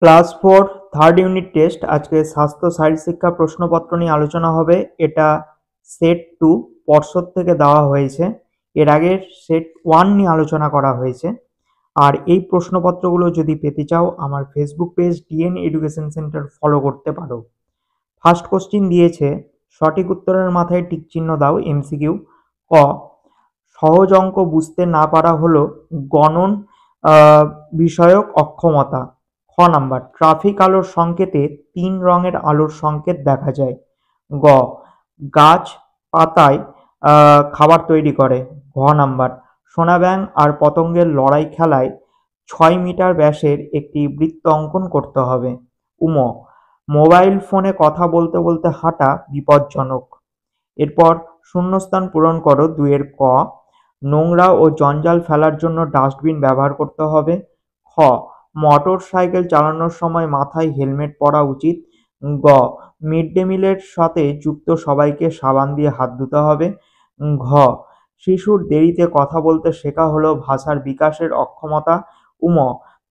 Class 4 third unit test. আজকে স্বাস্থ্য শারীর শিক্ষা প্রশ্নপত্র নিয়ে আলোচনা হবে। এটা সেট 2 পর্ষদ থেকে দেওয়া হয়েছে। এর আগে সেট 1 নিয়ে আলোচনা করা হয়েছে। আর এই প্রশ্নপত্রগুলো যদি পেতে চাও আমার Facebook page DN education center follow করতে পারো। ফার্স্ট কোশ্চিন দিয়েছে, সঠিক উত্তরের মাথায় টিক চিহ্ন দাও। এমসিকিউ। ক, সহজ অঙ্ক বুঝতে না পারা হলো গণন বিষয়ক অক্ষমতা। খ নাম্বার, ট্রাফিক আলোর সংকেতে 3 রঙের আলোর সংকেত দেখা যায়। গ, গাছ পাতায় খাবার তৈরি করে। ঘ নাম্বার, সোনা ব্যাঙ আর পতঙ্গের লড়াই খেলায় 6 মিটার ব্যাসের একটি বৃত্ত অঙ্কন করতে হবে। উম, মোবাইল ফোনে কথা বলতে বলতে হাঁটা বিপজ্জনক। এরপর শূন্যস্থান পূরণ করো। 2 এর ক, নোংরা ও জঞ্জাল ফেলার জন্য ডাস্টবিন ব্যবহার করতে হবে। খ, মোটর সাইকেল চালানোর সময় মাথায় হেলমেট পরা উচিত। গ, মিড ডে মিলের সাথে যুক্ত সবাইকে সাবান দিয়ে হাত ধুতে হবে। ঘ, শিশুর দেরিতে কথা বলতে শেখা হলো ভাষার বিকাশের অক্ষমতা। উম,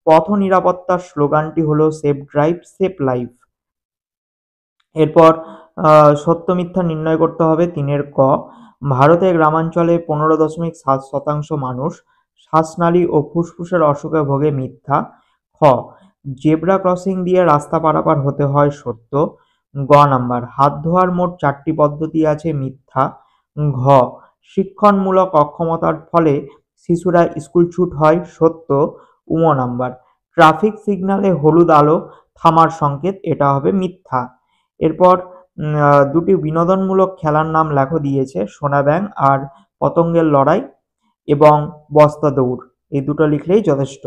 পথ নিরাপত্তার স্লোগানটি হলো সেফ ড্রাইভ সেফ লাইফ। এরপর সত্য মিথ্যা নির্ণয় করতে হবে। 3 এর ক, ভারতের গ্রামাঞ্চলে 15.7% মানুষ শ্বাসনালী ও ফুসফুসের অসুখে ভোগে। মিথ্যা। খ, জেব্রা ক্রসিং দিয়ে রাস্তা পারাপার হতে হয়। সত্য। গ নাম্বার, হাত ধোয়ার মোট 4টি পদ্ধতি আছে। মিথ্যা। ঘ, শিক্ষণমূলক অক্ষমতার ফলে শিশুরা স্কুল ছুট হয়। সত্য। নাম্বার, ট্রাফিক সিগন্যালে হলুদ আলো থামার সংকেত। এটা হবে মিথ্যা। এরপর দুটি বিনোদনমূলক খেলার নাম লেখো দিয়েছে, সোনা ব্যাঙ আর পতঙ্গের লড়াই এবং বস্তা দৌড়। এই দুটো লিখলেই যথেষ্ট।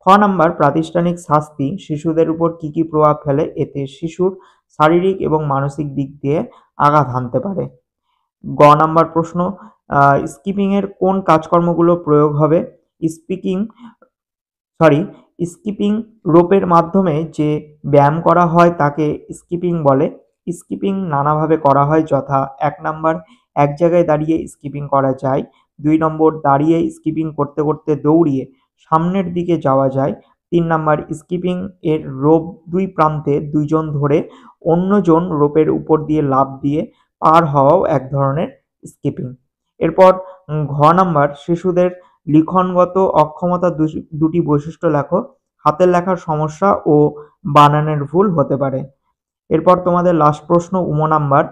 খ নাম্বার, প্রাতিষ্ঠানিক শাস্তি শিশুদের উপর কি কি প্রভাব ফেলে? এতে শিশুর শারীরিক এবং মানসিক দিক দিয়ে আঘাত হানতে পারে। গ নাম্বার প্রশ্ন, স্কিপিংয়ের কোন কাজকর্মগুলো প্রয়োগ হবে? স্কিপিং রোপের মাধ্যমে যে ব্যায়াম করা হয় তাকে স্কিপিং বলে। স্কিপিং নানাভাবে করা হয়, যথা 1 নাম্বার, এক জায়গায় দাঁড়িয়ে স্কিপিং করা যায়। 2 নম্বর, দাঁড়িয়ে স্কিপিং করতে করতে দৌড়িয়ে সামনের দিকে যাওয়া যায়। 3 নাম্বার, স্কিপিং এর রোপ 2 প্রান্তে 2 জন ধরে অন্যজন রোপের উপর দিয়ে লাফ দিয়ে পার হওয়াও এক ধরনের স্কিপিং। এরপর ঘ নাম্বার, শিশুদের লিখনগত অক্ষমতা দুটি বৈশিষ্ট্য লেখো। হাতের লেখার সমস্যা ও বানানের ভুল হতে পারে। এরপর তোমাদের লাস্ট প্রশ্ন, নাম্বার,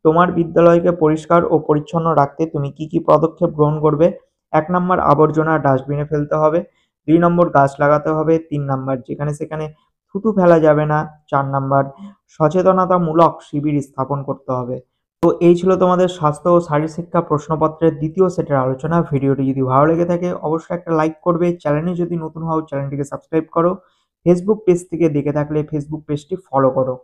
তোমার বিদ্যালয়কে পরিষ্কার ও পরিচ্ছন্ন রাখতে তুমি কি কি পদক্ষেপ গ্রহণ করবে? 1 নাম্বার, আবর্জনা ডাস্টবিনে ফেলতে হবে। 2 নম্বর, গাছ লাগাতে হবে। 3 নাম্বার, যেখানে সেখানে থুতু ফেলা যাবে না। 4 নাম্বার, সচেতনতামূলক শিবির স্থাপন করতে হবে। তো এই ছিল তোমাদের স্বাস্থ্য ও শারীর শিক্ষা প্রশ্নপত্রের দ্বিতীয় সেটের আলোচনা। ভিডিওটি যদি ভালো লেগে থাকে অবশ্যই একটা লাইক করবে। চ্যানেলে যদি নতুন হও চ্যানেলটিকে সাবস্ক্রাইব করো। ফেসবুক পেজ থেকে দেখে থাকলে ফেসবুক পেজটি ফলো করো।